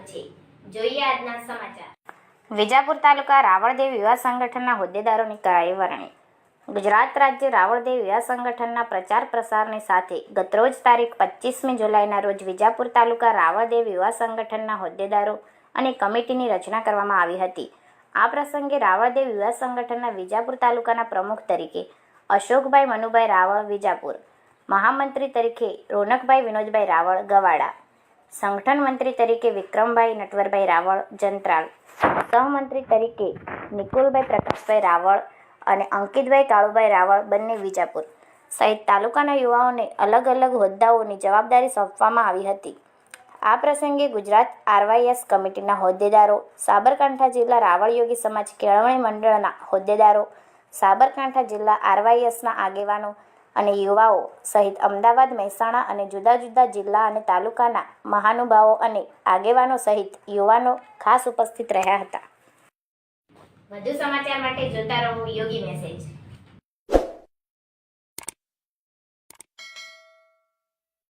છે। જોઈએ આજના સમાચાર। વિજાપુર તાલુકા રાવળદેવ યુવા સંગઠનના હોદ્દેદારોની કરાઈ વરણી। ગુજરાત રાજ્ય રાવળદેવ યુવા સંગઠનના પ્રચાર પ્રસારની સાથે ગતરોજ તારીખ 25મી જુલાઈના રોજ વિજાપુર તાલુકા રાવળદેવ યુવા સંગઠનના હોદ્દેદારો અને કમિટીની રચના કરવામાં આવી હતી। આ પ્રસંગે રાવળદેવ યુવા સંગઠનના વિજાપુર તાલુકાના પ્રમુખ તરીકે અશોકભાઈ મનુભાઈ રાવળ વિજાપુર, મહામંત્રી તરીકે રોનકભાઈ વિનોદભાઈ રાવળ ગવાડા, સંગઠન મંત્રી તરીકે વિક્રમભાઈ નટવરભાઈ રાવળ જંત્રાલ, સહમંત્રી તરીકે નિકુલભાઈ પ્રકાશભાઈ રાવળ અને અંકિતભાઈ કાળુભાઈ રાવળ બંને વિજાપુર સહિત તાલુકાના યુવાઓને અલગ અલગ હોદ્દાઓની જવાબદારી સોંપવામાં આવી હતી। આ પ્રસંગે ગુજરાત આરવાયએસ કમિટીના હોદ્દેદારો, સાબરકાંઠા જિલ્લા રાવળ યોગી સમાજ કેળવણી મંડળના હોદ્દેદારો, સાબરકાંઠા જિલ્લા આરવાયએસના આગેવાનો અને યુવાઓ સહિત અમદાવાદ, મહેસાણા અને જુદા જુદા જિલ્લા અને તાલુકાના મહાનુભાવો અને આગેવાનો સહિત યુવાનો ખાસ ઉપસ્થિત રહ્યા હતા। વધુ સમાચાર માટે જોતા રહો યોગી મેસેજ।